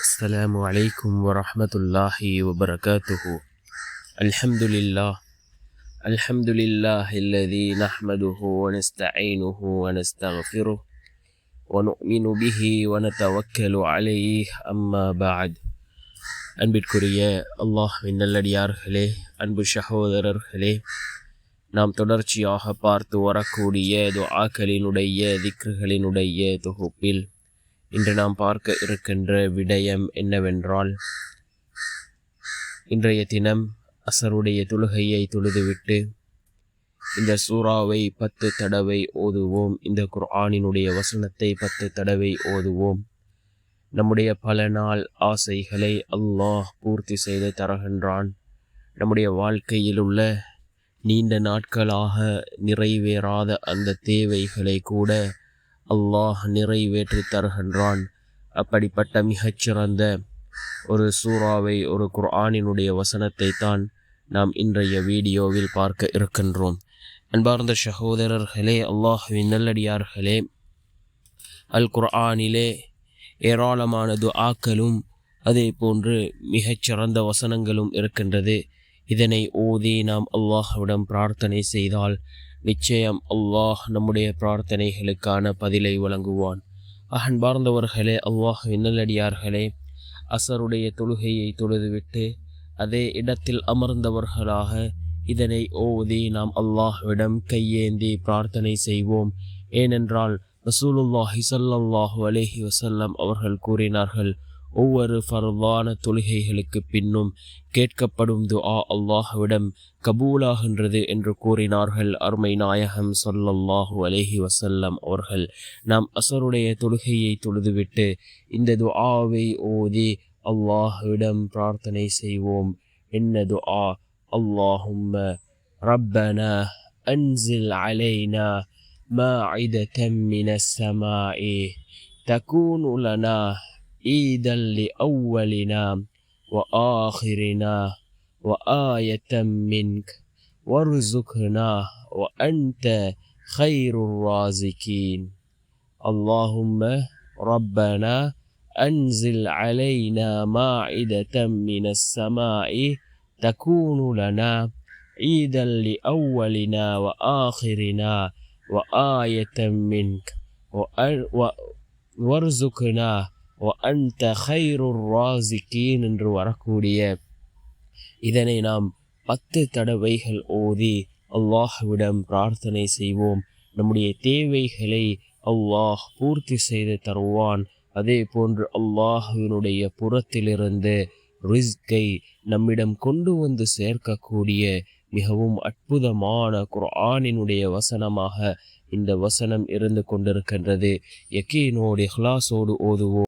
السلام عليكم ورحمة الله وبركاته. الحمد لله الذي نحمده ونستعينه ونستغفره ونؤمن به ونتوكل عليه أما بعد. அன்பிற்குரிய அல்லாஹ்வின் நல்லடியார்களே, அன்பு சகோதரர்களே, நாம் தொடர்ச்சியாக பார்த்து வரக்கூடிய துஆக்களினுடைய திக்ருகளினுடைய தொகுப்பில் இன்று நாம் பார்க்க இருக்கின்ற விடயம் என்னவென்றால், இன்றைய தினம் அசருடைய தொழுகையை தொழுதுவிட்டு இந்த சூறாவை 10 தடவை ஓதுவோம். இந்த குர்ஆனினுடைய வசனத்தை 10 தடவை ஓதுவோம். நம்முடைய பல நாள் ஆசைகளை அல்லாஹ் பூர்த்தி செய்து தருகின்றான். நம்முடைய வாழ்க்கையில் உள்ள நீண்ட நாட்களாக நிறைவேறாத அந்த தேவைகளை கூட அல்லாஹ் நிறைவேற்றி தருகின்றான். அப்படிப்பட்ட மிகச்சிறந்த ஒரு சூறாவை, ஒரு குர்ஆனினுடைய வசனத்தை தான் நாம் இன்றைய வீடியோவில் பார்க்க இருக்கின்றோம். அன்பார்ந்த சகோதரர்களே, அல்லாஹ்வின் நல்லடியார்களே, அல் குர்ஆனிலே ஏராளமான துஆக்களும் அதே போன்று மிகச்சிறந்த வசனங்களும் இருக்கின்றது. இதனை ஓதி நாம் அல்லாஹ்விடம் பிரார்த்தனை செய்தால் நிச்சயம் அல்லாஹ் நம்முடைய பிரார்த்தனைகளுக்கான பதிலை வழங்குவான். அன்பார்ந்தவர்களே, அல்லாஹ்வின் நல்லடியார்களே, அசருடைய தொழுகையை தொழுதுவிட்டு அதே இடத்தில் அமர்ந்தவர்களாக இதனை ஓதி நாம் அல்லாஹ்விடம் கையேந்தி பிரார்த்தனை செய்வோம். ஏனென்றால் ரசூலுல்லாஹி ஸல்லல்லாஹு அலைஹி வஸல்லம் அவர்கள் கூறினார்கள், ஒவ்வொரு ஃபர்தான தொழுகைகளுக்கு பின்னும் கேட்கப்படும் துஆ அல்லாஹ்விடம் கபூலாகின்றது என்று கூறினார்கள் அருமை நாயகம் ஸல்லல்லாஹு அலைஹி வஸல்லம் அவர்கள். நாம் அசருடைய தொழுகையை தொழுதுவிட்டு இந்த துஆவை ஓதி அல்லாஹ்விடம் பிரார்த்தனை செய்வோம். என்ன துஆ? அல்லாஹும்ம ரப்பனா அன்சில் அலைனா மாஇததம் மினஸ் ஸமாஇ தகூனு லனா عيدا لأولنا وآخرنا وآية منك وارزقنا وأنت خير الرازقين. اللهم ربنا أنزل علينا مائدة من السماء تكون لنا عيدا لأولنا وآخرنا وآية منك وارزقنا وأنت خير الرازقين என்று வரக்கூடிய இதனை நாம் 10 தடவைகள் ஓதி அல்லாஹ்விடம் பிரார்த்தனை செய்வோம். நம்முடைய தேவைகளை அல்லாஹ் பூர்த்தி செய்து தருவான். அதே போன்று அல்லாஹ்வினுடைய புறத்திலிருந்து ரிஸ்கை நம்மிடம் கொண்டு வந்து சேர்க்கக்கூடிய மிகவும் அற்புதமான குர்ஆனினுடைய வசனமாக இந்த வசனம் இருந்து கொண்டிருக்கின்றது. யகீனோடு இஹ்லாஸோடு ஓதுவோம்.